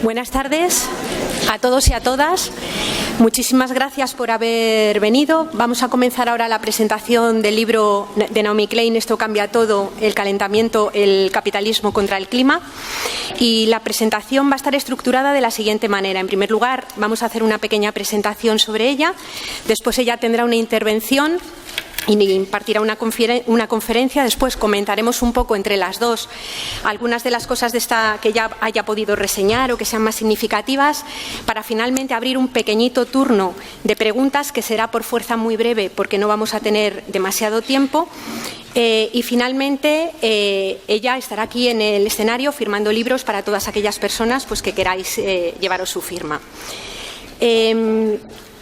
Buenas tardes a todos y a todas. Muchísimas gracias por haber venido. Vamos a comenzar ahora la presentación del libro de Naomi Klein, Esto, cambia, todo, el calentamiento, el capitalismo contra el clima. Y la presentación va a estar estructurada de la siguiente manera. En primer lugar, vamos a hacer una pequeña presentación sobre ella. Después ella tendrá una intervención y impartirá una conferencia. Después comentaremos un poco entre las dos algunas de las cosas de esta que ya haya podido reseñar o que sean más significativas, para finalmente abrir un pequeñito turno de preguntas que será por fuerza muy breve porque no vamos a tener demasiado tiempo. Y finalmente ella estará aquí en el escenario firmando libros para todas aquellas personas pues, que queráis llevaros su firma.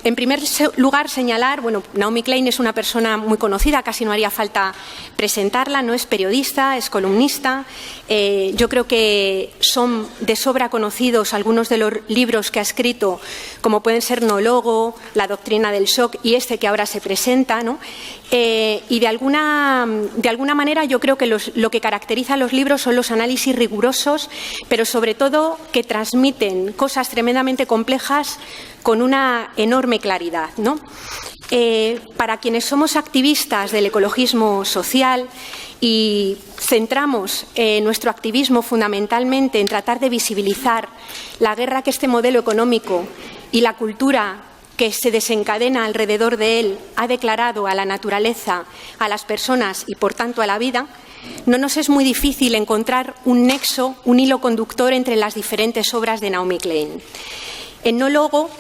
En primer lugar, señalar, bueno, Naomi Klein es una persona muy conocida, casi no haría falta presentarla, no es periodista, es columnista. Yo creo que son de sobra conocidos algunos de los libros que ha escrito, como pueden ser Nólogo, La doctrina del shock y este que ahora se presenta, ¿no? Y de alguna manera yo creo que lo que caracteriza a los libros son los análisis rigurosos, pero sobre todo que transmiten cosas tremendamente complejas con una enorme claridad, ¿no? Para quienes somos activistas del ecologismo social y centramos nuestro activismo fundamentalmente en tratar de visibilizar la guerra que este modelo económico y la cultura que se desencadena alrededor de él ha declarado a la naturaleza, a las personas y, por tanto, a la vida, no nos es muy difícil encontrar un nexo, un hilo conductor entre las diferentes obras de Naomi Klein. En Nólogo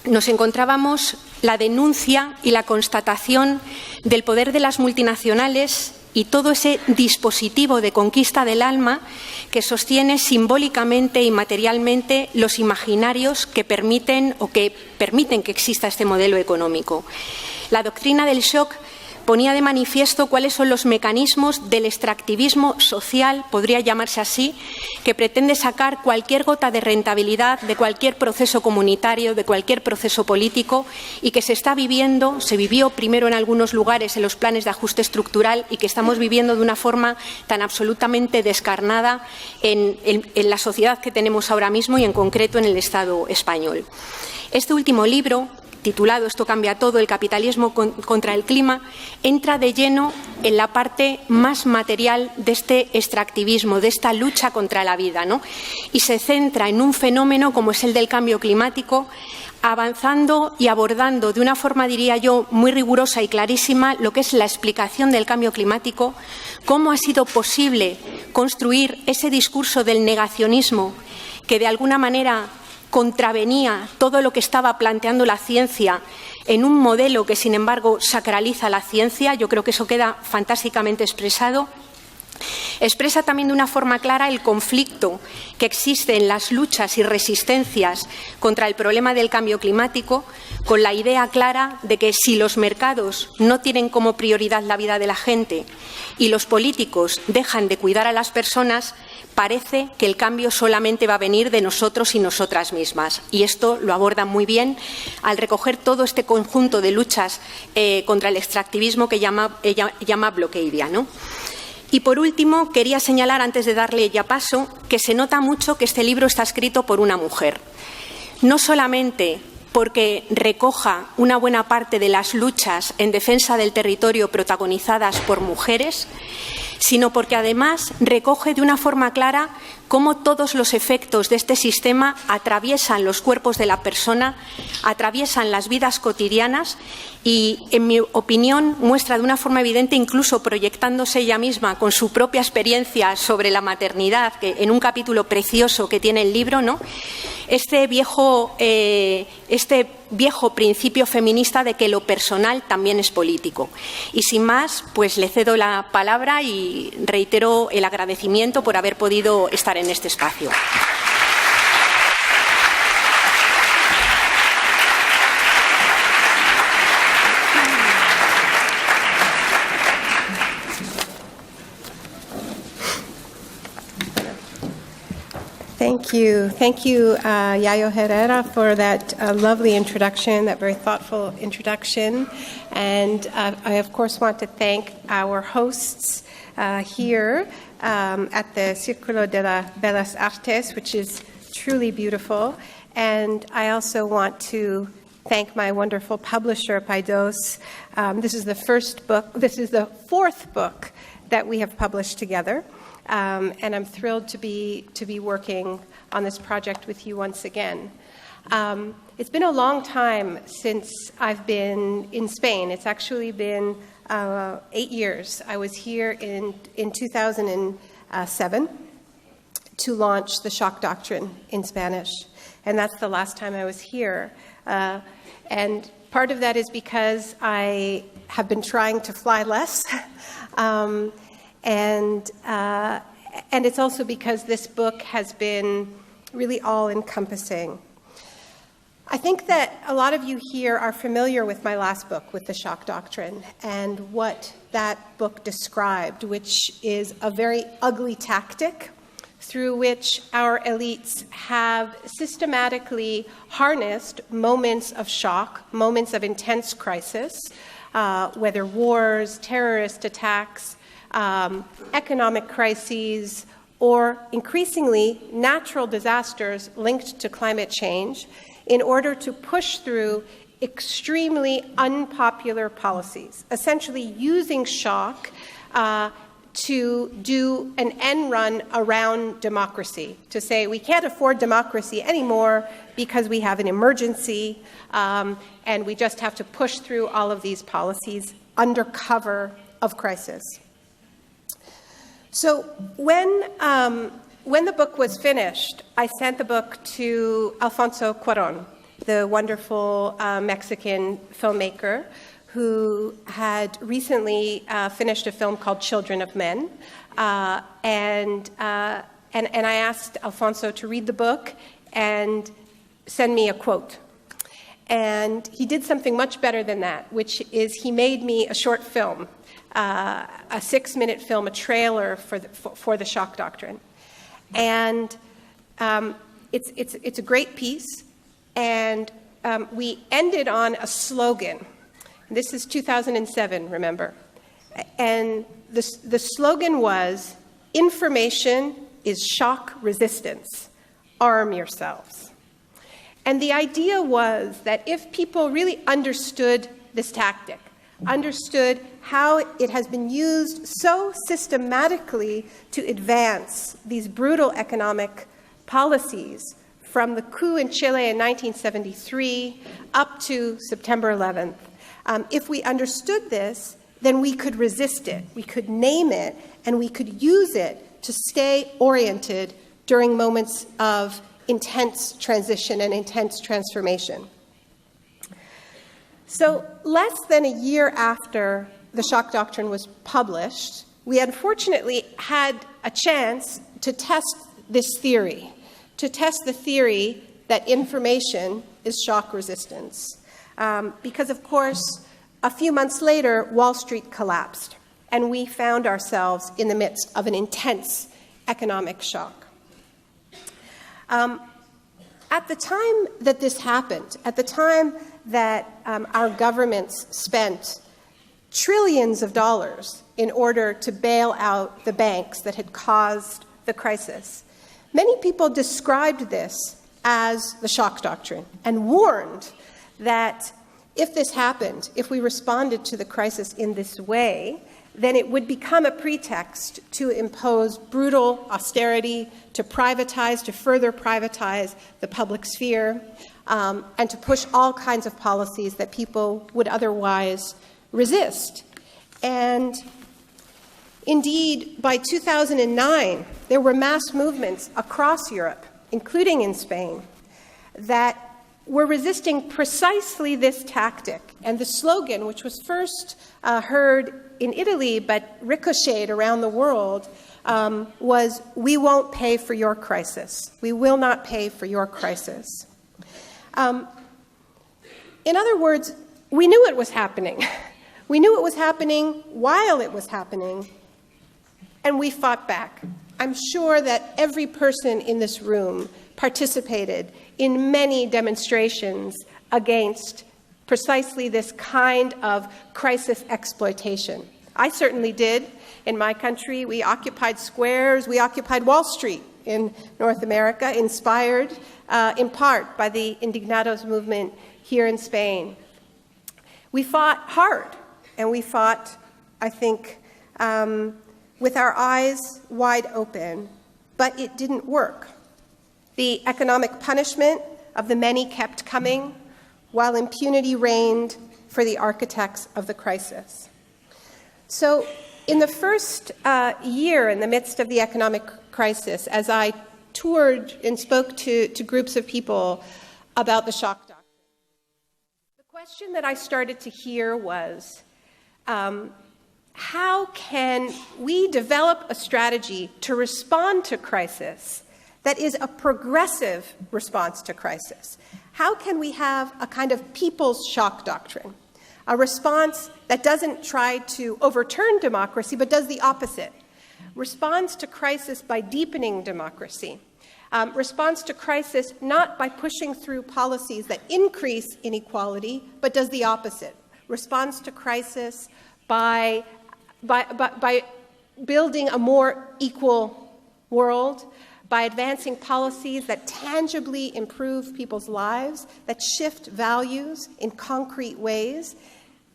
nos encontrábamos la denuncia y la constatación del poder de las multinacionales y todo ese dispositivo de conquista del alma que sostiene simbólicamente y materialmente los imaginarios que permiten que exista este modelo económico. La doctrina del shock ponía de manifiesto cuáles son los mecanismos del extractivismo social, podría llamarse así, que pretende sacar cualquier gota de rentabilidad de cualquier proceso comunitario, de cualquier proceso político y que se vivió primero en algunos lugares en los planes de ajuste estructural y que estamos viviendo de una forma tan absolutamente descarnada en la sociedad que tenemos ahora mismo y en concreto en el Estado español. Este último libro, titulado Esto, cambia, todo, el capitalismo contra el clima, entra de lleno en la parte más material de este extractivismo, de esta lucha contra la vida, ¿no? Y se centra en un fenómeno como es el del cambio climático, avanzando y abordando de una forma, diría yo, muy rigurosa y clarísima lo que es la explicación del cambio climático, cómo ha sido posible construir ese discurso del negacionismo que de alguna manera contravenía todo lo que estaba planteando la ciencia en un modelo que, sin embargo, sacraliza la ciencia. Yo creo que eso queda fantásticamente expresado. Expresa también de una forma clara el conflicto que existe en las luchas y resistencias contra el problema del cambio climático, con la idea clara de que si los mercados no tienen como prioridad la vida de la gente y los políticos dejan de cuidar a las personas, parece que el cambio solamente va a venir de nosotros y nosotras mismas. Y esto lo aborda muy bien al recoger todo este conjunto de luchas contra el extractivismo que ella llama bloqueidia, ¿no? Y por último, quería señalar, antes de darle ya paso, que se nota mucho que este libro está escrito por una mujer. No solamente porque recoja una buena parte de las luchas en defensa del territorio protagonizadas por mujeres, sino porque además recoge de una forma clara cómo todos los efectos de este sistema atraviesan los cuerpos de la persona, atraviesan las vidas cotidianas y, en mi opinión, muestra de una forma evidente, incluso proyectándose ella misma con su propia experiencia sobre la maternidad, que en un capítulo precioso que tiene el libro, ¿no? Este viejo principio feminista de que lo personal también es político. Y sin más, pues le cedo la palabra y reitero el agradecimiento por haber podido estar en este espacio. Thank you, Yayo Herrera, for that lovely introduction, that very thoughtful introduction. And I, of course, want to thank our hosts here at the Círculo de las Bellas Artes, which is truly beautiful. And I also want to thank my wonderful publisher, Paidos. This is the first book. This is the fourth book that we have published together. And I'm thrilled to be working on this project with you once again. It's been a long time since I've been in Spain. It's actually been 8 years. I was here in 2007 to launch the Shock Doctrine in Spanish. And that's the last time I was here. And part of that is because I have been trying to fly less. And it's also because this book has been really all-encompassing. I think that a lot of you here are familiar with my last book, with the Shock Doctrine, and what that book described, which is a very ugly tactic through which our elites have systematically harnessed moments of shock, moments of intense crisis, whether wars, terrorist attacks, economic crises, or increasingly natural disasters linked to climate change, in order to push through extremely unpopular policies, essentially using shock to do an end run around democracy, to say we can't afford democracy anymore because we have an emergency, and we just have to push through all of these policies under cover of crisis. So when the book was finished, I sent the book to Alfonso Cuarón, the wonderful Mexican filmmaker who had recently finished a film called Children of Men. And I asked Alfonso to read the book and send me a quote. And he did something much better than that, which is he made me a short film, a 6-minute film, a trailer for the Shock Doctrine. And it's a great piece, and we ended on a slogan. This is 2007, remember. And the slogan was, "Information is shock resistance. Arm yourselves." And the idea was that if people really understood this tactic, understood how it has been used so systematically to advance these brutal economic policies from the coup in Chile in 1973 up to September 11th. If we understood this, then we could resist it, we could name it, and we could use it to stay oriented during moments of intense transition and intense transformation. So less than a year after the Shock Doctrine was published, we unfortunately had a chance to test this theory, to test the theory that information is shock resistance. Because, of course, a few months later, Wall Street collapsed, and we found ourselves in the midst of an intense economic shock. At the time that this happened, at the time that our governments spent trillions of dollars in order to bail out the banks that had caused the crisis, many people described this as the Shock Doctrine and warned that if this happened, if we responded to the crisis in this way, then it would become a pretext to impose brutal austerity, to privatize, to further privatize the public sphere, and to push all kinds of policies that people would otherwise resist. And indeed, by 2009, there were mass movements across Europe, including in Spain, that were resisting precisely this tactic. And the slogan, which was first heard in Italy but ricocheted around the world, was, "We won't pay for your crisis. We will not pay for your crisis." In other words, we knew it was happening. We knew it was happening while it was happening, and we fought back. I'm sure that every person in this room participated in many demonstrations against precisely this kind of crisis exploitation. I certainly did. In my country, we occupied squares, we occupied Wall Street in North America, inspired in part by the Indignados movement here in Spain. We fought hard, and we fought, I think, with our eyes wide open, but it didn't work. The economic punishment of the many kept coming, while impunity reigned for the architects of the crisis. So in the first year in the midst of the economic crisis, as I toured and spoke to groups of people about the shock doctrine, the question that I started to hear was, how can we develop a strategy to respond to crisis that is a progressive response to crisis? How can we have a kind of people's shock doctrine, a response that doesn't try to overturn democracy but does the opposite, responds to crisis by deepening democracy, responds to crisis not by pushing through policies that increase inequality but does the opposite, responds to crisis by building a more equal world, by advancing policies that tangibly improve people's lives, that shift values in concrete ways.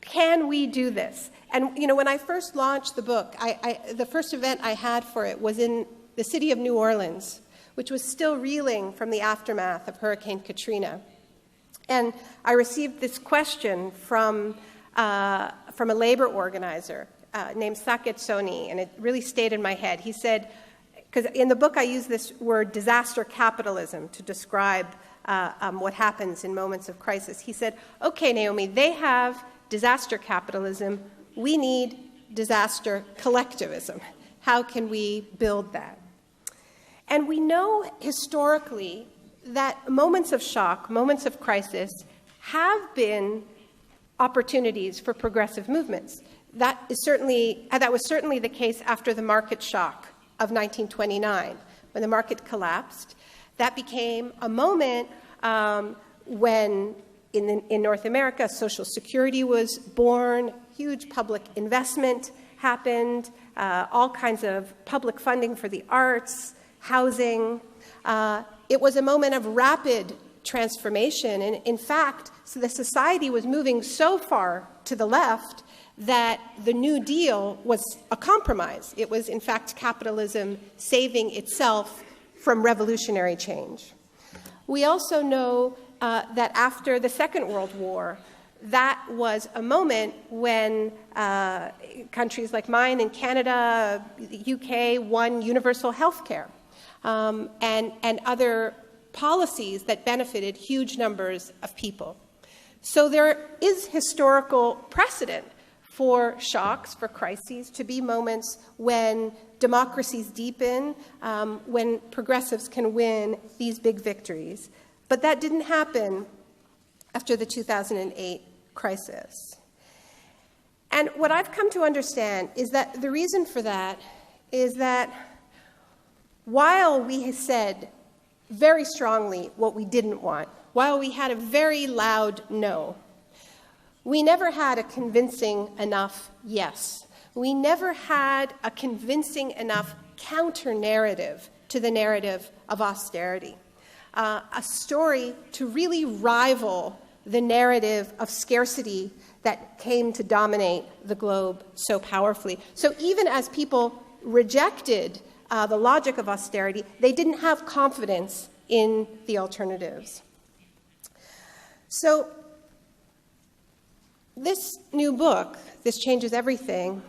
Can we do this? And, when I first launched the book, the first event I had for it was in the city of New Orleans, which was still reeling from the aftermath of Hurricane Katrina. And I received this question from a labor organizer named Saket Soni, and it really stayed in my head. He said, because in the book I use this word disaster capitalism to describe what happens in moments of crisis. He said, okay, Naomi, they have disaster capitalism. We need disaster collectivism. How can we build that? And we know historically that moments of shock, moments of crisis, have been opportunities for progressive movements. That was certainly the case after the market shock of 1929, when the market collapsed. That became a moment when, in North America, Social Security was born, huge public investment happened, all kinds of public funding for the arts, housing. It was a moment of rapid transformation, and in fact, so the society was moving so far to the left that the New Deal was a compromise. It was, in fact, capitalism saving itself from revolutionary change. We also know that after the Second World War, that was a moment when countries like mine in Canada, the UK, won universal health care and other policies that benefited huge numbers of people. So there is historical precedent for shocks, for crises, to be moments when democracies deepen, when progressives can win these big victories. But that didn't happen after the 2008 crisis. And what I've come to understand is that the reason for that is that while we said very strongly what we didn't want, while we had a very loud no, we never had a convincing enough yes. We never had a convincing enough counter-narrative to the narrative of austerity, a story to really rival the narrative of scarcity that came to dominate the globe so powerfully. So even as people rejected the logic of austerity, they didn't have confidence in the alternatives. So this new book, This Changes Everything,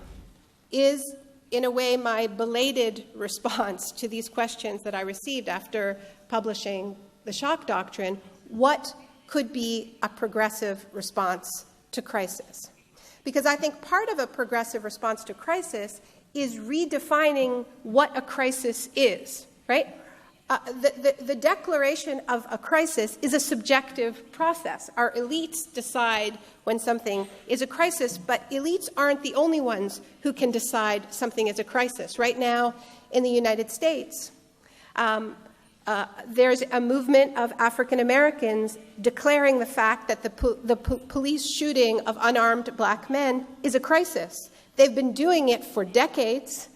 is in a way my belated response to these questions that I received after publishing The Shock Doctrine. What could be a progressive response to crisis? Because I think part of a progressive response to crisis is redefining what a crisis is, right? The declaration of a crisis is a subjective process. Our elites decide when something is a crisis, but elites aren't the only ones who can decide something is a crisis. Right now, in the United States, there's a movement of African Americans declaring the fact that the police shooting of unarmed black men is a crisis. They've been doing it for decades.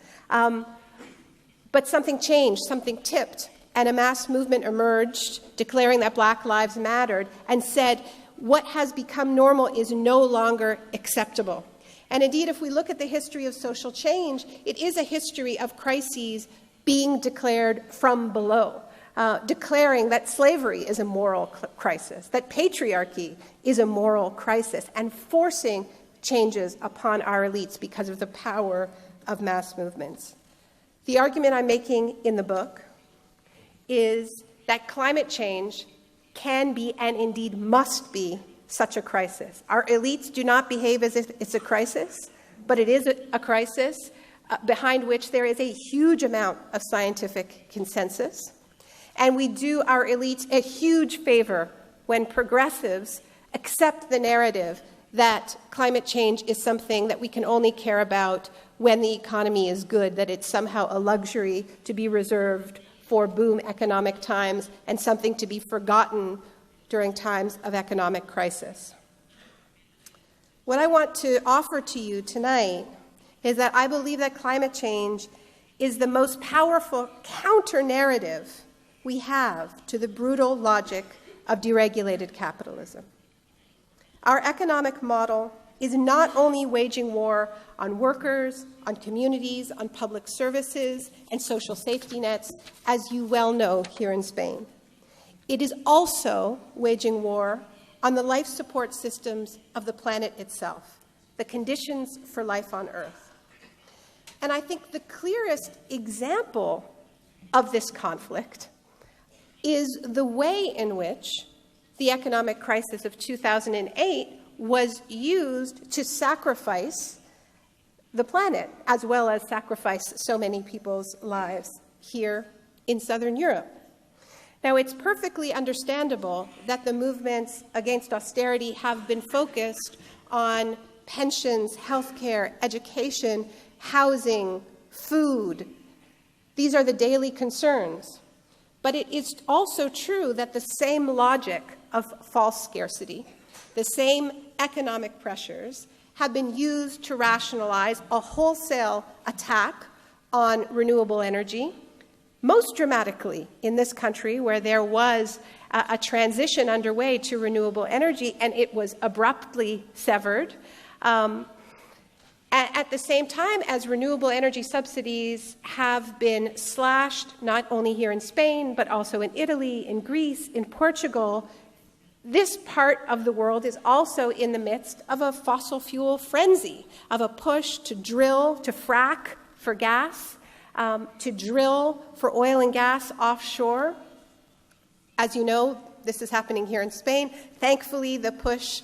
But something changed, something tipped, and a mass movement emerged declaring that Black lives mattered and said, what has become normal is no longer acceptable. And indeed, if we look at the history of social change, it is a history of crises being declared from below, declaring that slavery is a moral crisis, that patriarchy is a moral crisis, and forcing changes upon our elites because of the power of mass movements. The argument I'm making in the book is that climate change can be and indeed must be such a crisis. Our elites do not behave as if it's a crisis, but it is a crisis behind which there is a huge amount of scientific consensus. And we do our elites a huge favor when progressives accept the narrative that climate change is something that we can only care about when the economy is good, that it's somehow a luxury to be reserved for boom economic times and something to be forgotten during times of economic crisis. What I want to offer to you tonight is that I believe that climate change is the most powerful counter-narrative we have to the brutal logic of deregulated capitalism. Our economic model is not only waging war on workers, on communities, on public services, and social safety nets, as you well know here in Spain. It is also waging war on the life support systems of the planet itself, the conditions for life on Earth. And I think the clearest example of this conflict is the way in which the economic crisis of 2008 was used to sacrifice the planet, as well as sacrifice so many people's lives here in Southern Europe. Now, it's perfectly understandable that the movements against austerity have been focused on pensions, healthcare, education, housing, food. These are the daily concerns. But it is also true that the same logic of false scarcity, the same economic pressures, have been used to rationalize a wholesale attack on renewable energy, most dramatically in this country where there was a transition underway to renewable energy and it was abruptly severed. At the same time as renewable energy subsidies have been slashed, not only here in Spain, but also in Italy, in Greece, in Portugal, this part of the world is also in the midst of a fossil fuel frenzy, of a push to drill, to frack for gas, to drill for oil and gas offshore. As you know, this is happening here in Spain. Thankfully, the push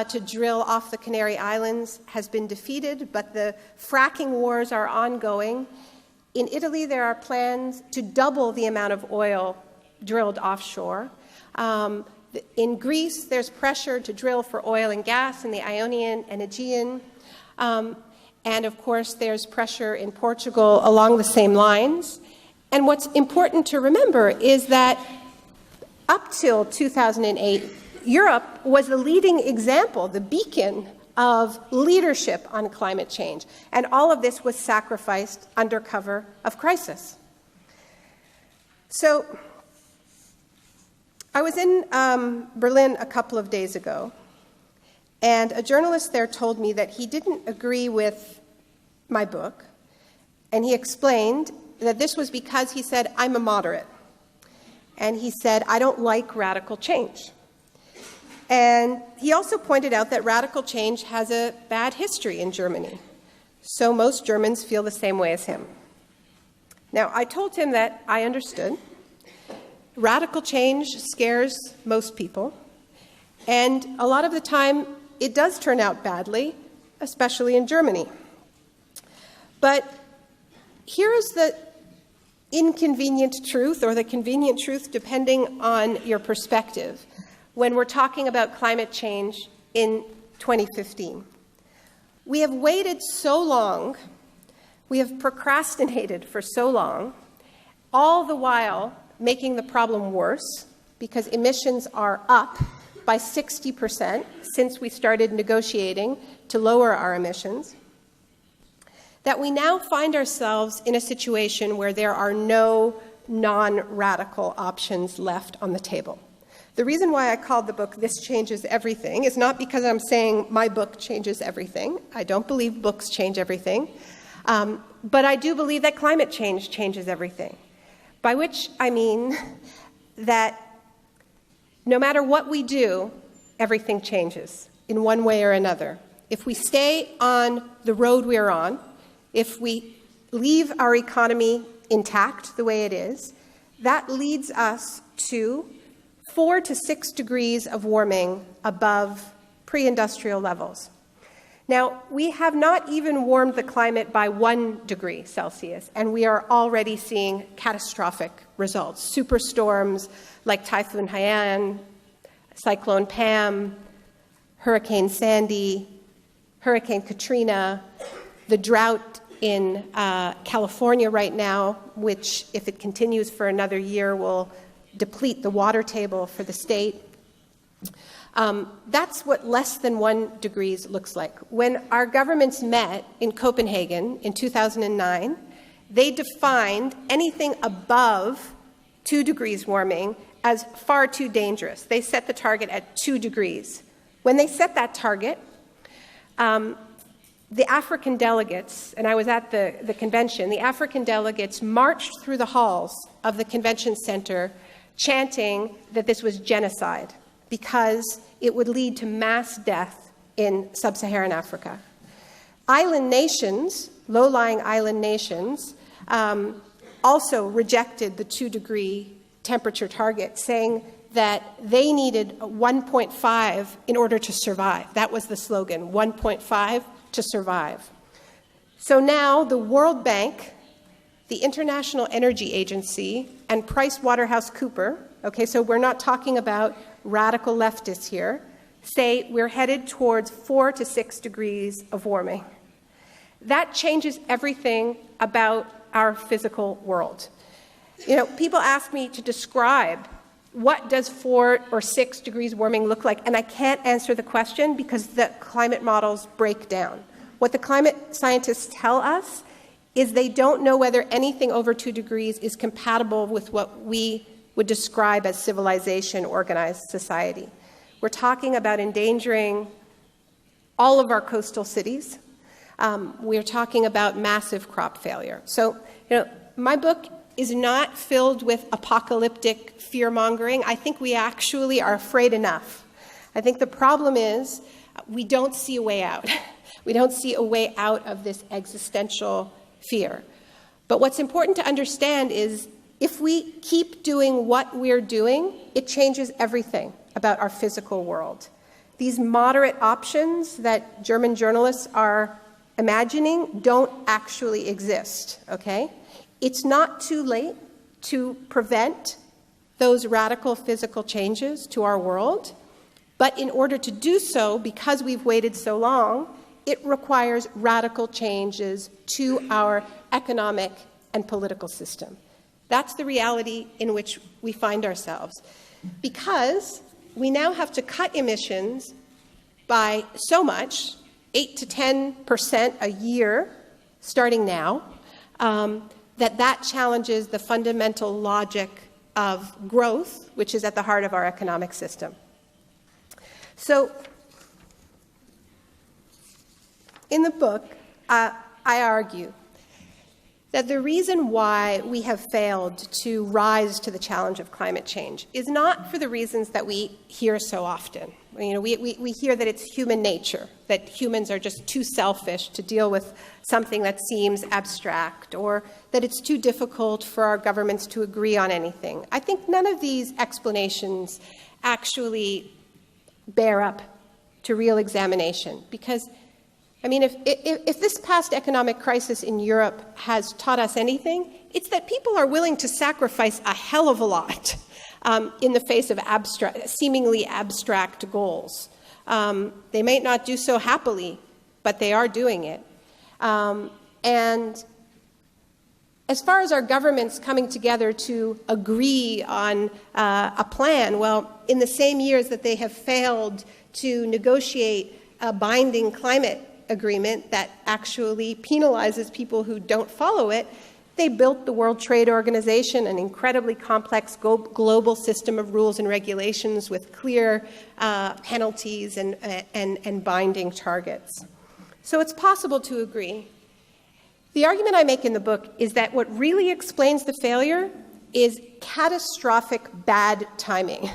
to drill off the Canary Islands has been defeated, but the fracking wars are ongoing. In Italy, there are plans to double the amount of oil drilled offshore. In Greece, there's pressure to drill for oil and gas in the Ionian and Aegean. And of course, there's pressure in Portugal along the same lines. And what's important to remember is that up till 2008, Europe was the leading example, the beacon of leadership on climate change. And all of this was sacrificed under cover of crisis. So I was in Berlin a couple of days ago, and a journalist there told me that he didn't agree with my book, and he explained that this was because, he said, I'm a moderate. And he said, I don't like radical change. And he also pointed out that radical change has a bad history in Germany. So most Germans feel the same way as him. Now, I told him that I understood. Radical change scares most people. And a lot of the time, it does turn out badly, especially in Germany. But here is the inconvenient truth, or the convenient truth, depending on your perspective, when we're talking about climate change in 2015. We have waited so long, we have procrastinated for so long, all the while making the problem worse, because emissions are up by 60% since we started negotiating to lower our emissions, that we now find ourselves in a situation where there are no non-radical options left on the table. The reason why I called the book This Changes Everything is not because I'm saying my book changes everything. I don't believe books change everything. But I do believe that climate change changes everything, by which I mean that no matter what we do, everything changes in one way or another. If we stay on the road we're on, if we leave our economy intact the way it is, that leads us to 4 to 6 degrees of warming above pre-industrial levels. Now, we have not even warmed the climate by 1 degree Celsius, and we are already seeing catastrophic results. Superstorms like Typhoon Haiyan, Cyclone Pam, Hurricane Sandy, Hurricane Katrina, the drought in California right now, which, if it continues for another year, will deplete the water table for the state. That's what less than 1 degree looks like. When our governments met in Copenhagen in 2009, they defined anything above 2 degrees warming as far too dangerous. They set the target at 2 degrees. When they set that target, the African delegates, and I was at the convention, the African delegates marched through the halls of the convention center chanting that this was genocide because it would lead to mass death in sub-Saharan Africa. Island nations, low-lying island nations, also rejected the 2 degree temperature target, saying that they needed 1.5 in order to survive. That was the slogan, 1.5 to survive. So now the World Bank, the International Energy Agency, and PricewaterhouseCoopers, okay, so we're not talking about radical leftists here, say we're headed towards 4 to 6 degrees of warming. That changes everything about our physical world. You know, people ask me to describe what does 4 or 6 degrees warming look like, and I can't answer the question because the climate models break down. What the climate scientists tell us is they don't know whether anything over 2 degrees is compatible with what we would describe as civilization, organized society. We're talking about endangering all of our coastal cities. We're talking about massive crop failure. So, you know, my book is not filled with apocalyptic fear-mongering. I think we actually are afraid enough. I think the problem is we don't see a way out. We don't see a way out of this existential fear. But what's important to understand is if we keep doing what we're doing, it changes everything about our physical world. These moderate options that German journalists are imagining don't actually exist, okay? It's not too late to prevent those radical physical changes to our world, but in order to do so, because we've waited so long, it requires radical changes to our economic and political system. That's the reality in which we find ourselves, because we now have to cut emissions by so much, 8 to 10% a year, starting now, that challenges the fundamental logic of growth, which is at the heart of our economic system. So, in the book, I argue that the reason why we have failed to rise to the challenge of climate change is not for the reasons that we hear so often. You know, we hear that it's human nature, that humans are just too selfish to deal with something that seems abstract, or that it's too difficult for our governments to agree on anything. I think none of these explanations actually bear up to real examination, because I mean, if this past economic crisis in Europe has taught us anything, it's that people are willing to sacrifice a hell of a lot in the face of seemingly abstract goals. They may not do so happily, but they are doing it. And as far as our governments coming together to agree on a plan, well, in the same years that they have failed to negotiate a binding climate agreement that actually penalizes people who don't follow it. They built the World Trade Organization, an incredibly complex global system of rules and regulations with clear penalties and binding targets. So it's possible to agree. The argument I make in the book is that what really explains the failure is catastrophic bad timing,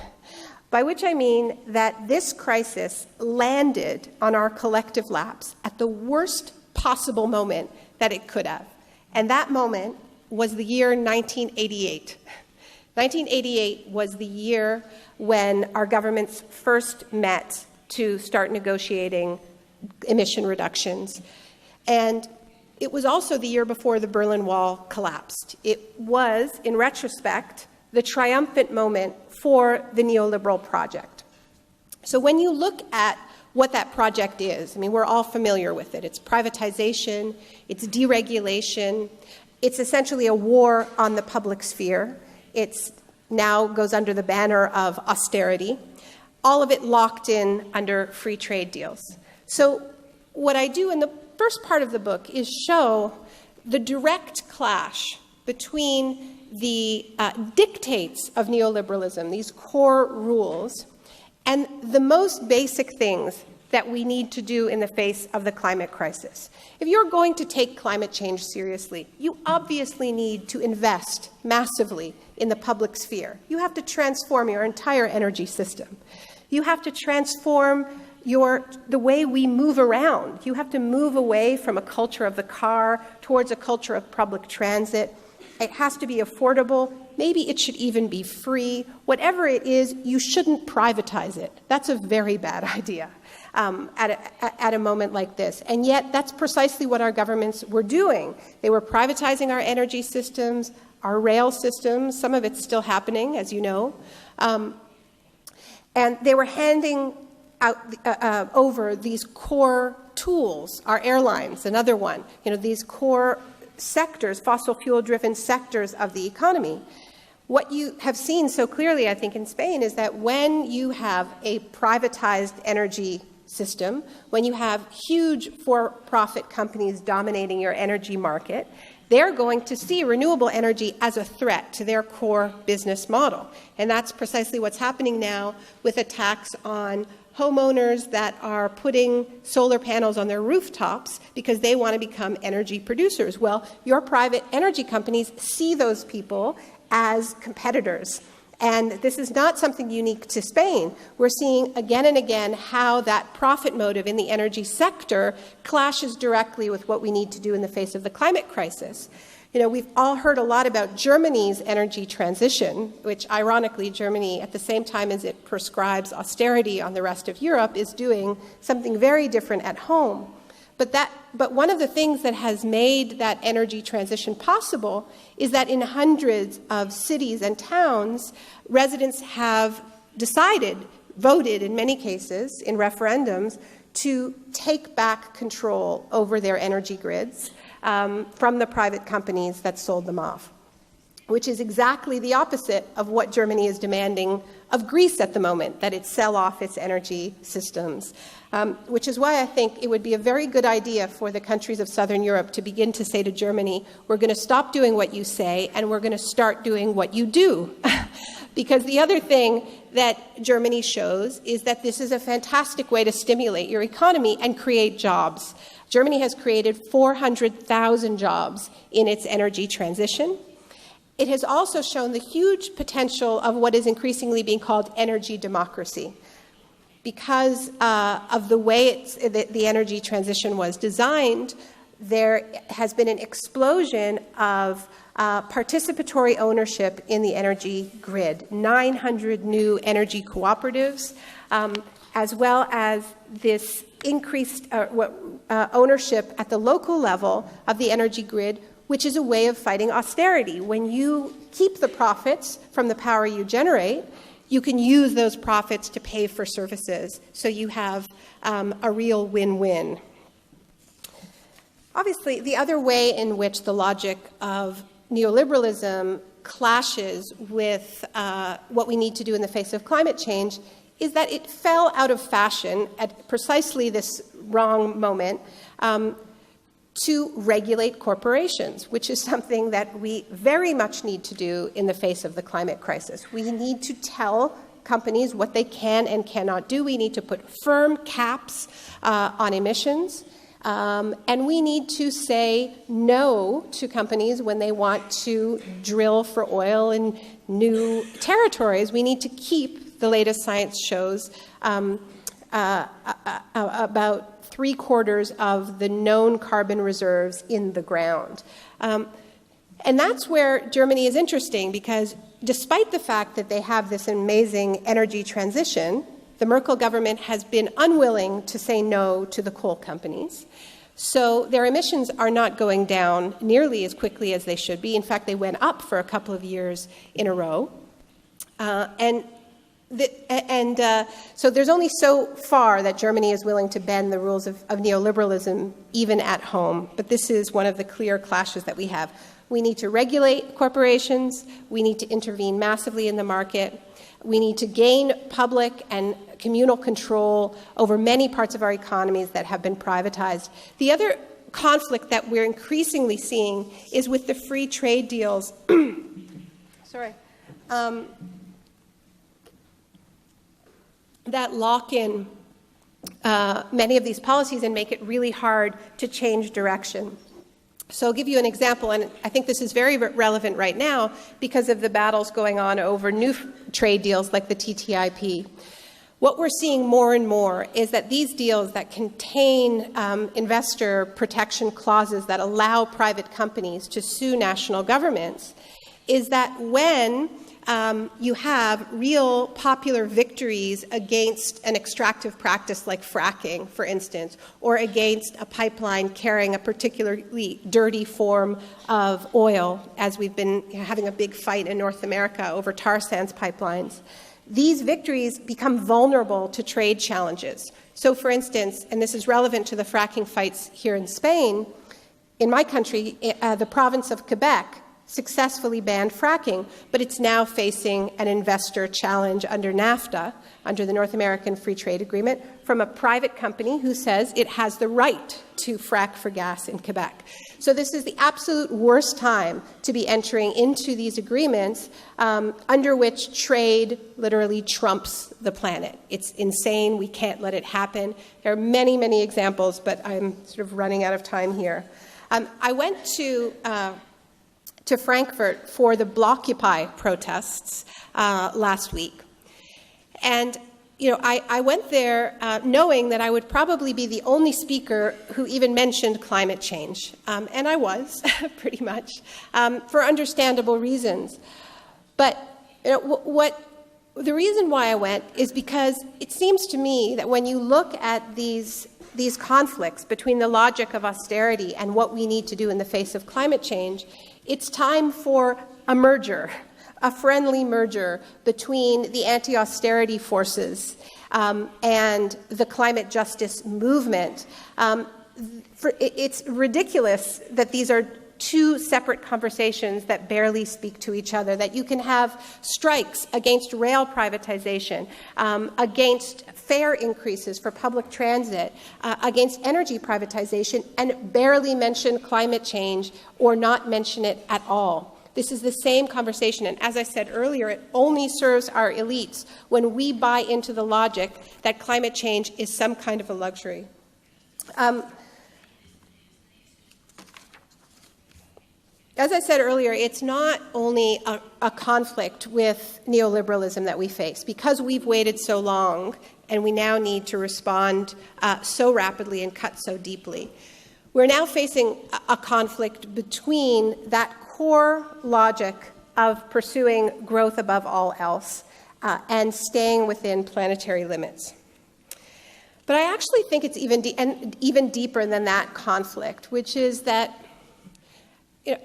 by which I mean that this crisis landed on our collective laps at the worst possible moment that it could have. And that moment was the year 1988. 1988 was the year when our governments first met to start negotiating emission reductions. And it was also the year before the Berlin Wall collapsed. It was, in retrospect, the triumphant moment for the neoliberal project. So when you look at what that project is, I mean, we're all familiar with it. It's privatization, it's deregulation, it's essentially a war on the public sphere. It's now goes under the banner of austerity, all of it locked in under free trade deals. So what I do in the first part of the book is show the direct clash between the dictates of neoliberalism, these core rules, and the most basic things that we need to do in the face of the climate crisis. If you're going to take climate change seriously, you obviously need to invest massively in the public sphere. You have to transform your entire energy system. You have to transform the way we move around. You have to move away from a culture of the car towards a culture of public transit. It has to be affordable. Maybe it should even be free. Whatever it is, you shouldn't privatize it. That's a very bad idea at a moment like this. And yet, that's precisely what our governments were doing. They were privatizing our energy systems, our rail systems. Some of it's still happening, as you know. And they were handing out over these core tools, our airlines, another one, these core sectors, fossil fuel-driven sectors of the economy. What you have seen so clearly, I think, in Spain is that when you have a privatized energy system, when you have huge for-profit companies dominating your energy market, they're going to see renewable energy as a threat to their core business model. And that's precisely what's happening now with a tax on homeowners that are putting solar panels on their rooftops because they want to become energy producers. Well, your private energy companies see those people as competitors. And this is not something unique to Spain. We're seeing again and again how that profit motive in the energy sector clashes directly with what we need to do in the face of the climate crisis. We've all heard a lot about Germany's energy transition, which ironically Germany, at the same time as it prescribes austerity on the rest of Europe, is doing something very different at home. But one of the things that has made that energy transition possible is that in hundreds of cities and towns, residents have voted in many cases, in referendums, to take back control over their energy grids from the private companies that sold them off, which is exactly the opposite of what Germany is demanding of Greece at the moment, that it sell off its energy systems. Which is why I think it would be a very good idea for the countries of Southern Europe to begin to say to Germany, we're going to stop doing what you say and we're going to start doing what you do. Because the other thing that Germany shows is that this is a fantastic way to stimulate your economy and create jobs. Germany has created 400,000 jobs in its energy transition. It has also shown the huge potential of what is increasingly being called energy democracy. Because of the way the energy transition was designed, there has been an explosion of participatory ownership in the energy grid, 900 new energy cooperatives, as well as this increased ownership at the local level of the energy grid, which is a way of fighting austerity. When you keep the profits from the power you generate, you can use those profits to pay for services, so you have a real win-win. Obviously, the other way in which the logic of neoliberalism clashes with what we need to do in the face of climate change is that it fell out of fashion at precisely this wrong moment to regulate corporations, which is something that we very much need to do in the face of the climate crisis. We need to tell companies what they can and cannot do. We need to put firm caps on emissions. And we need to say no to companies when they want to drill for oil in new territories. We need to keep, the latest science shows, about 3/4 of the known carbon reserves in the ground. And that's where Germany is interesting, because despite the fact that they have this amazing energy transition, the Merkel government has been unwilling to say no to the coal companies. So their emissions are not going down nearly as quickly as they should be. In fact, they went up for a couple of years in a row. So there's only so far that Germany is willing to bend the rules of neoliberalism, even at home. But this is one of the clear clashes that we have. We need to regulate corporations. We need to intervene massively in the market. We need to gain public and communal control over many parts of our economies that have been privatized. The other conflict that we're increasingly seeing is with the free trade deals. That lock in many of these policies and make it really hard to change direction. So I'll give you an example, and I think this is very relevant right now because of the battles going on over new trade deals like the TTIP. What we're seeing more and more is that these deals that contain investor protection clauses that allow private companies to sue national governments is that when you have real popular victories against an extractive practice like fracking, for instance, or against a pipeline carrying a particularly dirty form of oil, as we've been having a big fight in North America over tar sands pipelines. These victories become vulnerable to trade challenges. So, for instance, and this is relevant to the fracking fights here in Spain, in my country, the province of Quebec successfully banned fracking, but it's now facing an investor challenge under NAFTA, under the North American Free Trade Agreement, from a private company who says it has the right to frack for gas in Quebec. So this is the absolute worst time to be entering into these agreements under which trade literally trumps the planet. It's insane. We can't let it happen. There are many, many examples, but I'm sort of running out of time here. I went to Frankfurt for the Blockupy protests last week. And, I went there knowing that I would probably be the only speaker who even mentioned climate change. And I was, pretty much, for understandable reasons. But the reason why I went is because it seems to me that when you look at these conflicts between the logic of austerity and what we need to do in the face of climate change, it's time for a merger, a friendly merger between the anti-austerity forces and the climate justice movement. It's ridiculous that these are two separate conversations that barely speak to each other, that you can have strikes against rail privatization, against fare increases for public transit, against energy privatization, and barely mention climate change or not mention it at all. This is the same conversation, and as I said earlier, it only serves our elites when we buy into the logic that climate change is some kind of a luxury. As I said earlier, it's not only a conflict with neoliberalism that we face. Because we've waited so long and we now need to respond so rapidly and cut so deeply, we're now facing a conflict between that core logic of pursuing growth above all else and staying within planetary limits. But I actually think it's even deeper than that conflict, which is that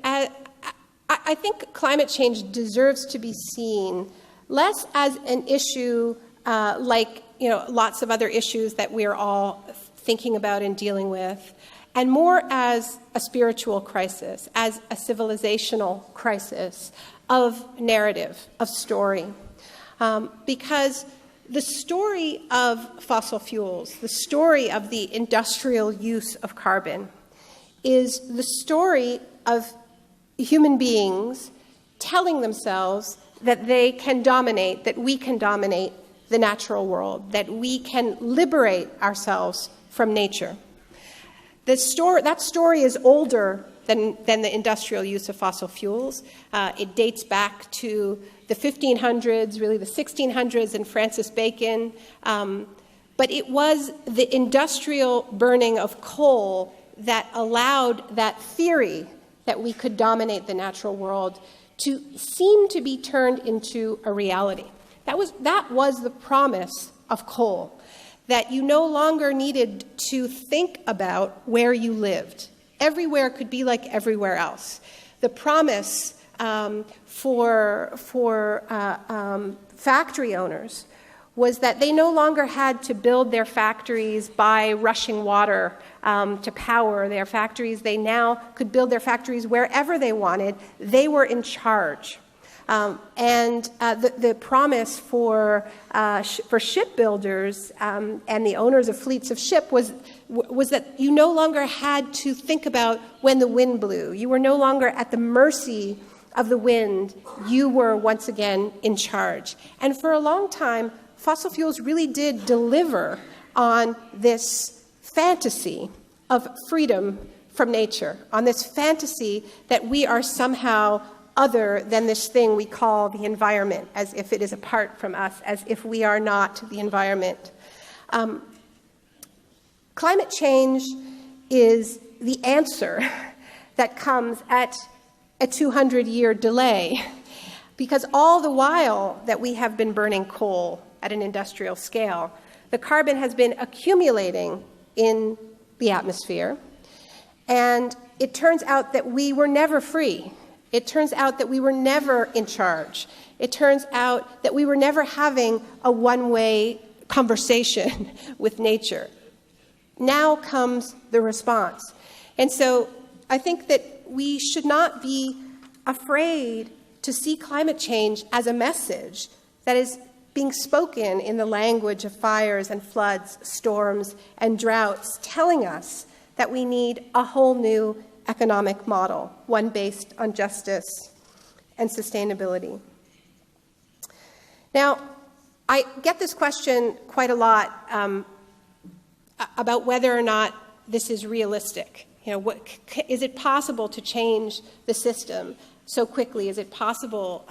I think climate change deserves to be seen less as an issue like lots of other issues that we're all thinking about and dealing with, and more as a spiritual crisis, as a civilizational crisis of narrative, of story. Because the story of fossil fuels, the story of the industrial use of carbon, is the story of human beings telling themselves that they can dominate, that we can dominate the natural world, that we can liberate ourselves from nature. That story is older than the industrial use of fossil fuels. It dates back to the 1500s, really the 1600s, and Francis Bacon. But it was the industrial burning of coal that allowed that theory that we could dominate the natural world to seem to be turned into a reality. That was the promise of coal, that you no longer needed to think about where you lived. Everywhere could be like everywhere else. The promise for factory owners was that they no longer had to build their factories by rushing water to power their factories. They now could build their factories wherever they wanted. They were in charge. And the promise for shipbuilders and the owners of fleets of ship was that you no longer had to think about when the wind blew. You were no longer at the mercy of the wind. You were once again in charge. And for a long time, fossil fuels really did deliver on this fantasy of freedom from nature, on this fantasy that we are somehow other than this thing we call the environment, as if it is apart from us, as if we are not the environment. Climate change is the answer that comes at a 200-year delay, because all the while that we have been burning coal at an industrial scale, the carbon has been accumulating in the atmosphere, and it turns out that we were never free. It turns out that we were never in charge. It turns out that we were never having a one-way conversation with nature. Now comes the response. And so I think that we should not be afraid to see climate change as a message that is being spoken in the language of fires and floods, storms and droughts, telling us that we need a whole new economic model, one based on justice and sustainability. Now, I get this question quite a lot about whether or not this is realistic. Is it possible to change the system so quickly? Is it possible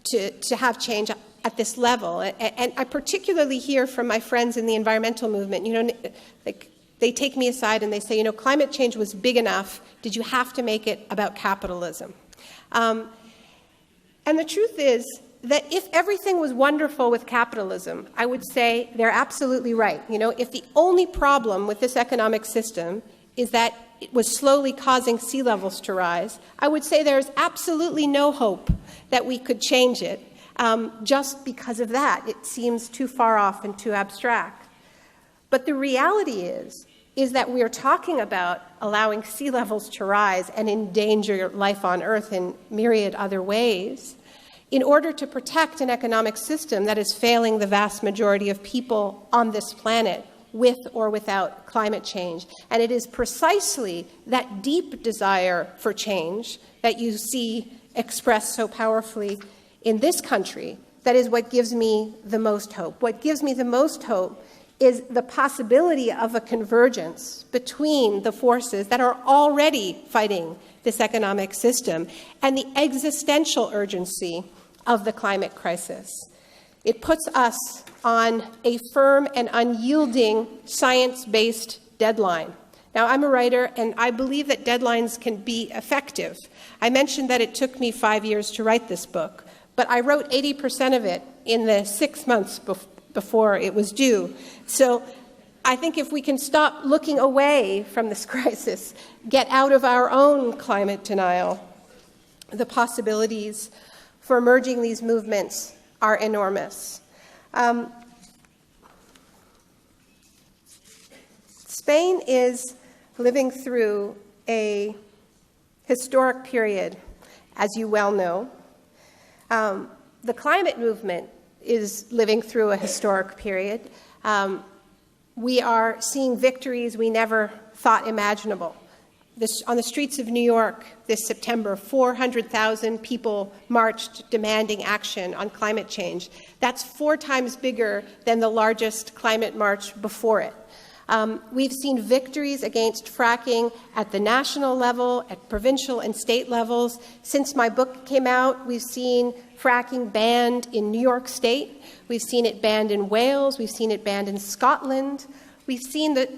to have change at this level? And I particularly hear from my friends in the environmental movement, they take me aside and they say, climate change was big enough. Did you have to make it about capitalism? And the truth is that if everything was wonderful with capitalism, I would say they're absolutely right. If the only problem with this economic system is that it was slowly causing sea levels to rise, I would say there's absolutely no hope that we could change it just because of that. It seems too far off and too abstract. But the reality is that we are talking about allowing sea levels to rise and endanger life on Earth in myriad other ways in order to protect an economic system that is failing the vast majority of people on this planet with or without climate change. And it is precisely that deep desire for change that you see expressed so powerfully in this country that is what gives me the most hope. What gives me the most hope is the possibility of a convergence between the forces that are already fighting this economic system and the existential urgency of the climate crisis. It puts us on a firm and unyielding science-based deadline. Now, I'm a writer, and I believe that deadlines can be effective. I mentioned that it took me 5 years to write this book, but I wrote 80% of it in the 6 months before it was due. So I think if we can stop looking away from this crisis, get out of our own climate denial, the possibilities for merging these movements are enormous. Spain is living through a historic period, as you well know. The climate movement is living through a historic period. We are seeing victories we never thought imaginable. On the streets of New York this September, 400,000 people marched demanding action on climate change. That's 4 times bigger than the largest climate march before it. We've seen victories against fracking at the national level, at provincial and state levels. Since my book came out, we've seen fracking banned in New York State. We've seen it banned in Wales. We've seen it banned in Scotland. We've seen the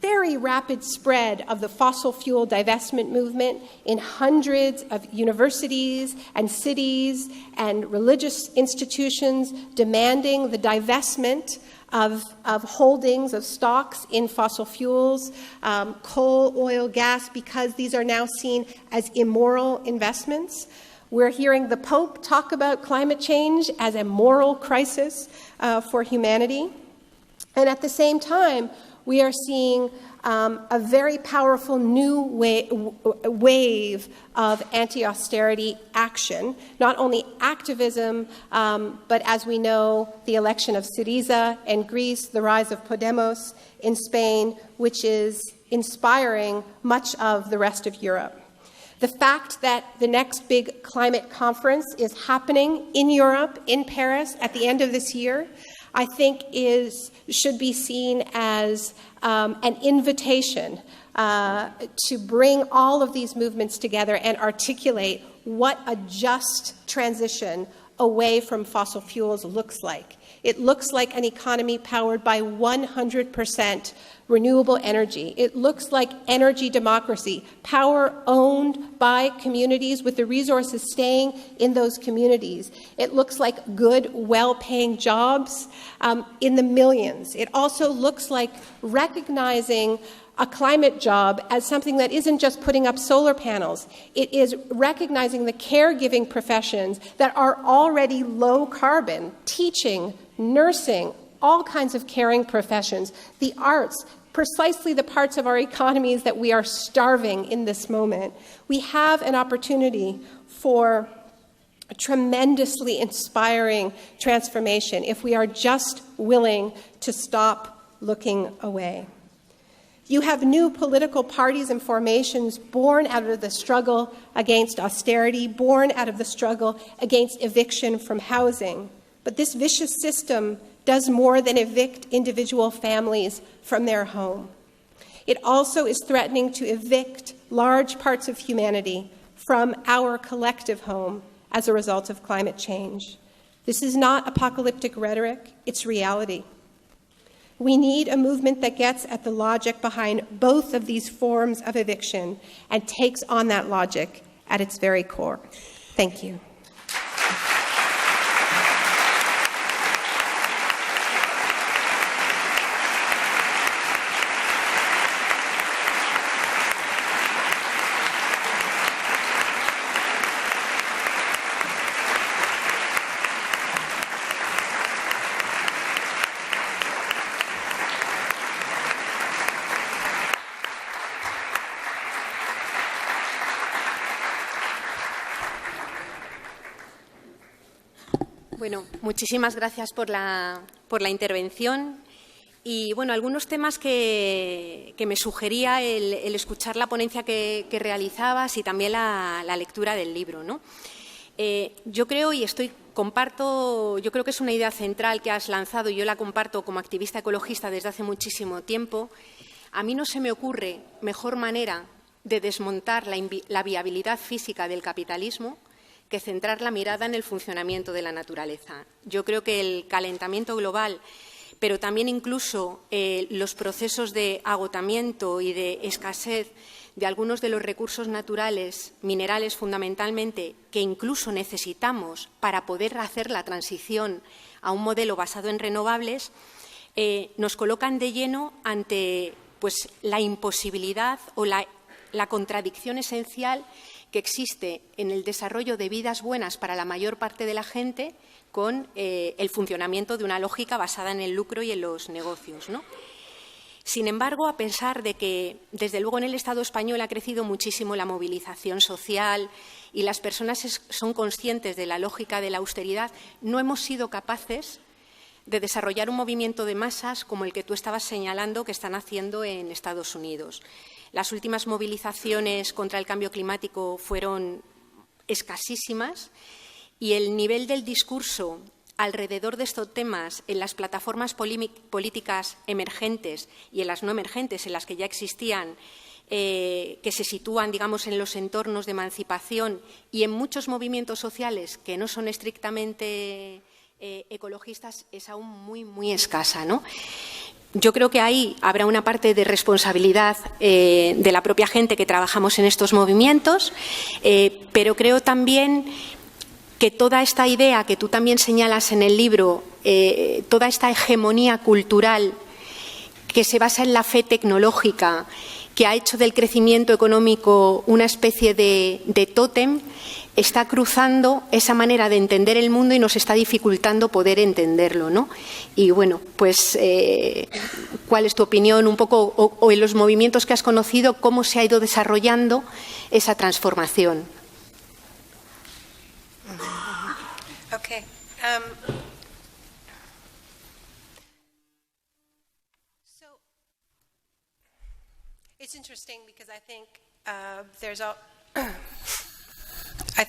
very rapid spread of the fossil fuel divestment movement in hundreds of universities and cities and religious institutions demanding the divestment of holdings, of stocks in fossil fuels, coal, oil, gas, because these are now seen as immoral investments. We're hearing the Pope talk about climate change as a moral crisis for humanity. And at the same time, we are seeing a very powerful new wave of anti-austerity action, not only activism, but as we know, the election of Syriza in Greece, the rise of Podemos in Spain, which is inspiring much of the rest of Europe. The fact that the next big climate conference is happening in Europe, in Paris, at the end of this year, I think should be seen as an invitation to bring all of these movements together and articulate what a just transition away from fossil fuels looks like. It looks like an economy powered by 100% renewable energy. It looks like energy democracy, power owned by communities with the resources staying in those communities. It looks like good, well-paying jobs in the millions. It also looks like recognizing a climate job as something that isn't just putting up solar panels. It is recognizing the caregiving professions that are already low carbon, teaching, nursing, all kinds of caring professions, the arts, precisely the parts of our economies that we are starving in this moment. We have an opportunity for a tremendously inspiring transformation if we are just willing to stop looking away. You have new political parties and formations born out of the struggle against austerity, born out of the struggle against eviction from housing. But this vicious system does more than evict individual families from their home. It also is threatening to evict large parts of humanity from our collective home as a result of climate change. This is not apocalyptic rhetoric, it's reality. We need a movement that gets at the logic behind both of these forms of eviction and takes on that logic at its very core. Thank you. Bueno, muchísimas gracias por la intervención. Y bueno, algunos temas que me sugería el escuchar la ponencia que realizabas y también la lectura del libro, ¿no? Yo creo yo creo que es una idea central que has lanzado y yo la comparto como activista ecologista desde hace muchísimo tiempo. A mí no se me ocurre mejor manera de desmontar la viabilidad física del capitalismo que centrar la mirada en el funcionamiento de la naturaleza. Yo creo que el calentamiento global, pero también incluso los procesos de agotamiento y de escasez de algunos de los recursos naturales, minerales fundamentalmente, que incluso necesitamos para poder hacer la transición a un modelo basado en renovables, nos colocan de lleno ante pues, la imposibilidad o la contradicción esencial que existe en el desarrollo de vidas buenas para la mayor parte de la gente con el funcionamiento de una lógica basada en el lucro y en los negocios, ¿no? Sin embargo, a pesar de que, desde luego, en el Estado español ha crecido muchísimo la movilización social y las personas son conscientes de la lógica de la austeridad, no hemos sido capaces de desarrollar un movimiento de masas como el que tú estabas señalando que están haciendo en Estados Unidos. Las últimas movilizaciones contra el cambio climático fueron escasísimas y el nivel del discurso alrededor de estos temas en las plataformas políticas emergentes y en las no emergentes, en las que ya existían, que se sitúan, digamos, en los entornos de emancipación y en muchos movimientos sociales que no son estrictamente ecologistas, es aún muy, muy escasa, ¿no? Yo creo que ahí habrá una parte de responsabilidad de la propia gente que trabajamos en estos movimientos, pero creo también que toda esta idea que tú también señalas en el libro, toda esta hegemonía cultural que se basa en la fe tecnológica, que ha hecho del crecimiento económico una especie de tótem, está cruzando esa manera de entender el mundo y nos está dificultando poder entenderlo, ¿no? Y bueno, pues, ¿cuál es tu opinión un poco, o en los movimientos que has conocido, cómo se ha ido desarrollando esa transformación? Okay. So it's interesting because I think there's a I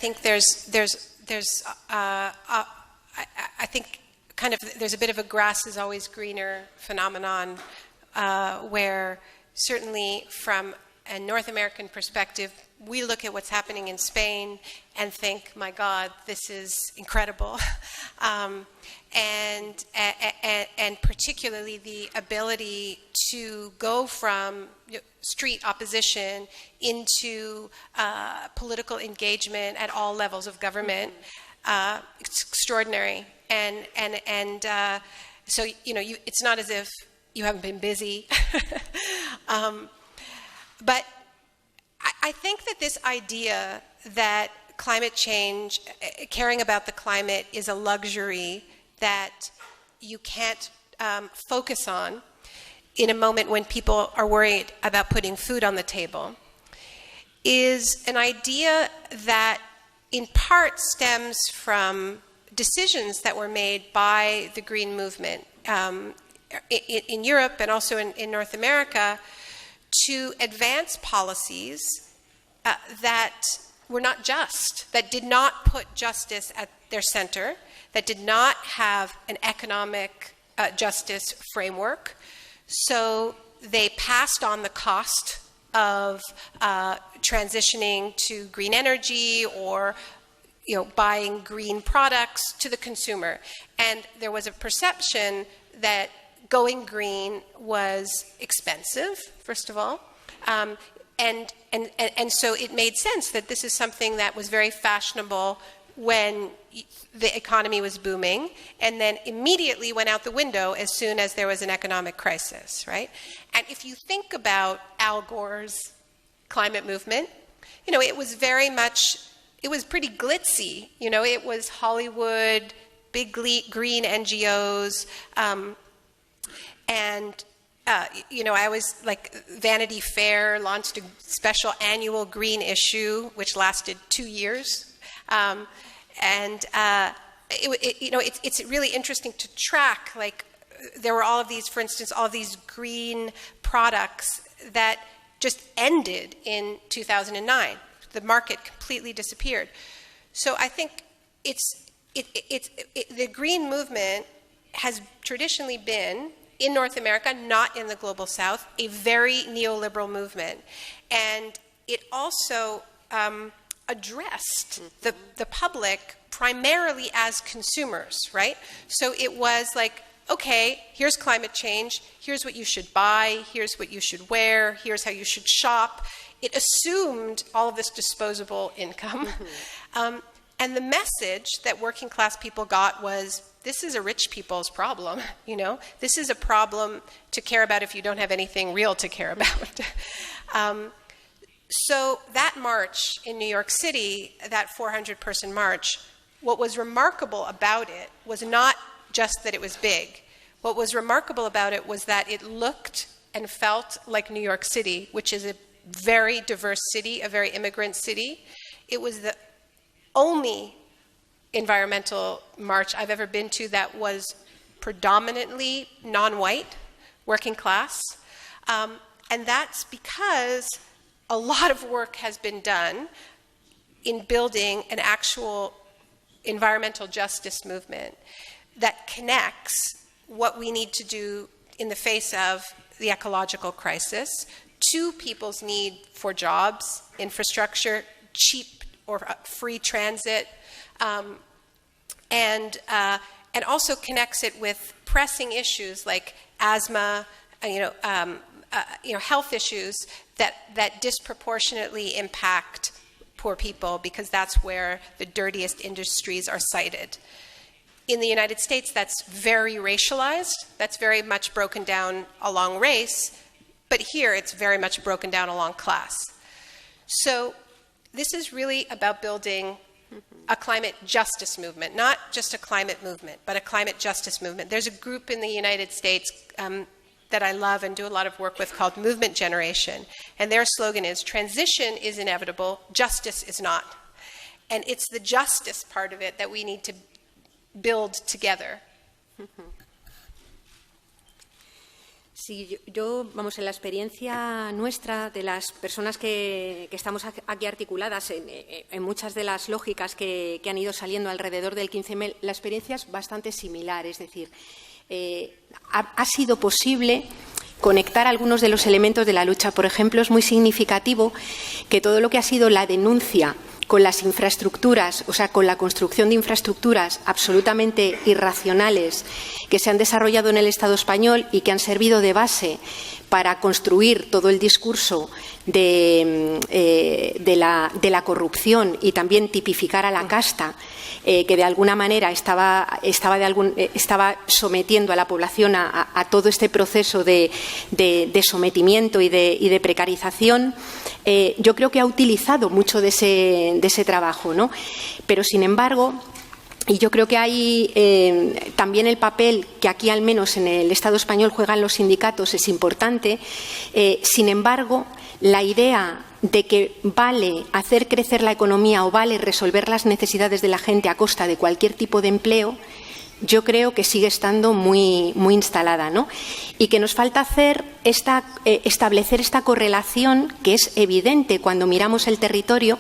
think kind of there's a bit of a grass is always greener phenomenon where certainly from a North American perspective, we look at what's happening in Spain and think, my God, this is incredible. And particularly the ability to go from street opposition into political engagement at all levels of government, it's extraordinary. And so, it's not as if you haven't been busy. But I think that this idea that climate change, caring about the climate, is a luxury that you can't focus on in a moment when people are worried about putting food on the table, is an idea that in part stems from decisions that were made by the Green movement in Europe and also in North America to advance policies that were not just, that did not put justice at their center, that did not have an economic justice framework. So they passed on the cost of transitioning to green energy or buying green products to the consumer. And there was a perception that going green was expensive, first of all, and so it made sense that this is something that was very fashionable when the economy was booming, and then immediately went out the window as soon as there was an economic crisis, right? And if you think about Al Gore's climate movement, it was very much, it was pretty glitzy. It was Hollywood, big green NGOs, and I was like, Vanity Fair launched a special annual green issue, which lasted 2 years. It's really interesting to track, like, there were all of these, for instance, all of these green products that just ended in 2009. The market completely disappeared. So I think the green movement has traditionally been, in North America, not in the global South, a very neoliberal movement. And it also addressed the public primarily as consumers, right? So it was like, okay, here's climate change, here's what you should buy, here's what you should wear, here's how you should shop. It assumed all of this disposable income. And the message that working class people got was, this is a rich people's problem, This is a problem to care about if you don't have anything real to care about. So that march in New York City, that 400-person march, what was remarkable about it was not just that it was big. What was remarkable about it was that it looked and felt like New York City, which is a very diverse city, a very immigrant city. It was the only environmental march I've ever been to that was predominantly non-white, working class. And that's because a lot of work has been done in building an actual environmental justice movement that connects what we need to do in the face of the ecological crisis to people's need for jobs, infrastructure, cheap or free transit, and also connects it with pressing issues like asthma, health issues that disproportionately impact poor people, because that's where the dirtiest industries are sited. In the United States, that's very racialized. That's very much broken down along race. But here, it's very much broken down along class. So this is really about building a climate justice movement, not just a climate movement, but a climate justice movement. There's a group in the United States that I love and do a lot of work with called Movement Generation. And their slogan is, transition is inevitable, justice is not. And it's the justice part of it that we need to build together. Sí, en la experiencia nuestra de las personas que estamos aquí articuladas en muchas de las lógicas que han ido saliendo alrededor del 15M, la experiencia es bastante similar, es decir, ha sido posible conectar algunos de los elementos de la lucha. Por ejemplo, es muy significativo que todo lo que ha sido la denuncia con las infraestructuras, o sea, con la construcción de infraestructuras absolutamente irracionales que se han desarrollado en el Estado español y que han servido de base para construir todo el discurso de la corrupción y también tipificar a la casta, que de alguna manera estaba sometiendo a la población a todo este proceso de sometimiento y de precarización. Yo creo que ha utilizado mucho de ese trabajo, ¿no? Pero, sin embargo, y yo creo que hay también el papel que aquí, al menos en el Estado español, juegan los sindicatos es importante. Sin embargo, la idea de que vale hacer crecer la economía o vale resolver las necesidades de la gente a costa de cualquier tipo de empleo, yo creo que sigue estando muy instalada, ¿no? Y que nos falta establecer esta correlación que es evidente cuando miramos el territorio,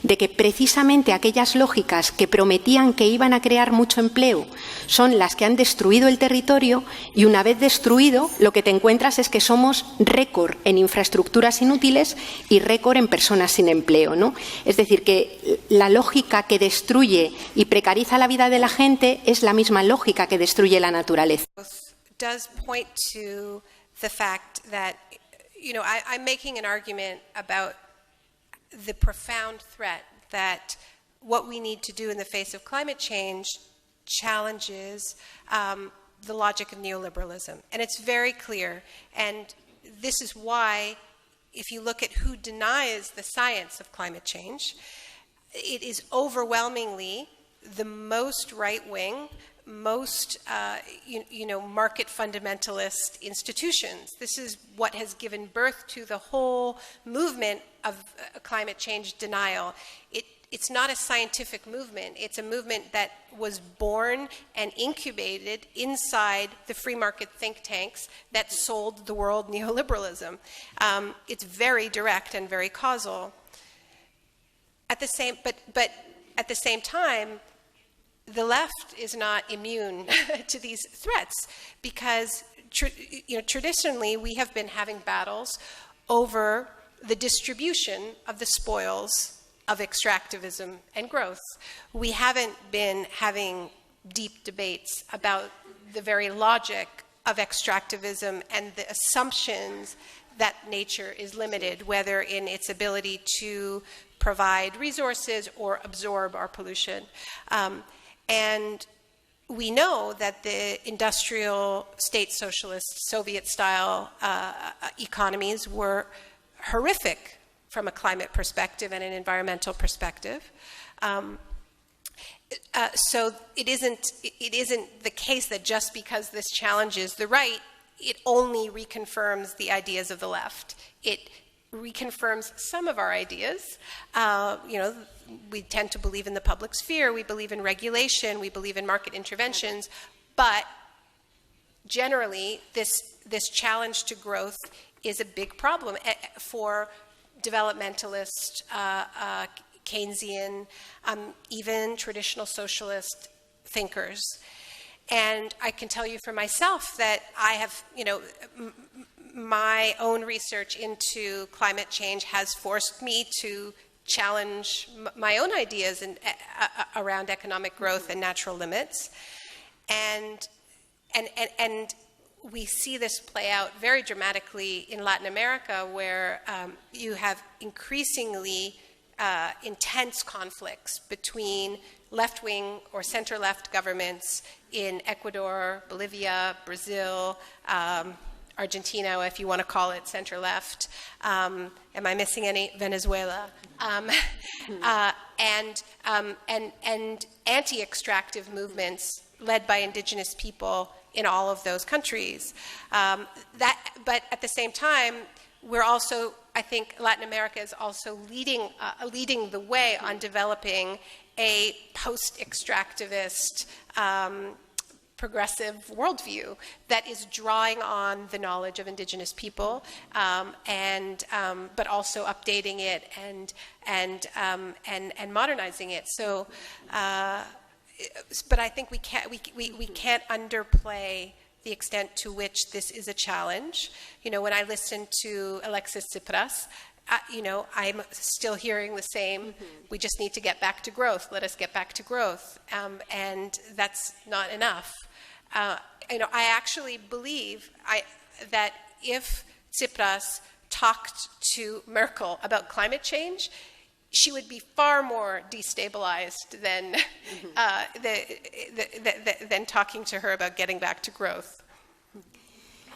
de que precisamente aquellas lógicas que prometían que iban a crear mucho empleo son las que han destruido el territorio, y una vez destruido lo que te encuentras es que somos récord en infraestructuras inútiles y récord en personas sin empleo, ¿no? Es decir, que la lógica que destruye y precariza la vida de la gente es la misma lógica que destruye la naturaleza. Does point to the fact that, I'm making an argument about the profound threat that what we need to do in the face of climate change challenges the logic of neoliberalism. And it's very clear. And this is why, if you look at who denies the science of climate change, it is overwhelmingly the most right-wing, most market fundamentalist institutions. This is what has given birth to the whole movement of climate change denial. It's not a scientific movement. It's a movement that was born and incubated inside the free market think tanks that sold the world neoliberalism. It's very direct and very causal. But at the same time, the left is not immune to these threats, because traditionally we have been having battles over the distribution of the spoils of extractivism and growth. We haven't been having deep debates about the very logic of extractivism and the assumptions that nature is limited, whether in its ability to provide resources or absorb our pollution. And we know that the industrial state socialist Soviet-style economies were horrific from a climate perspective and an environmental perspective. So it isn't the case that just because this challenges the right, it only reconfirms the ideas of the left. It reconfirms some of our ideas. We tend to believe in the public sphere, we believe in regulation, we believe in market interventions, but generally this challenge to growth is a big problem for developmentalist, Keynesian, even traditional socialist thinkers. And I can tell you for myself that I have, my own research into climate change has forced me to challenge my own ideas around economic growth and natural limits. And we see this play out very dramatically in Latin America, where you have increasingly intense conflicts between left-wing or center-left governments in Ecuador, Bolivia, Brazil, Argentina, if you want to call it center-left. Am I missing any? Venezuela. And anti-extractive movements led by indigenous people in all of those countries. But at the same time, we're also, I think Latin America is also leading the way on developing a post-extractivist progressive worldview that is drawing on the knowledge of indigenous people, but also updating it and modernizing it. So, but I think we can't underplay the extent to which this is a challenge. When I listen to Alexis Tsipras, I'm still hearing the same, we just need to get back to growth, let us get back to growth, and that's not enough. I actually believe that if Tsipras talked to Merkel about climate change, she would be far more destabilized than than talking to her about getting back to growth.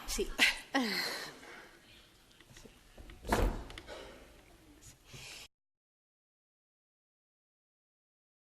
Sí.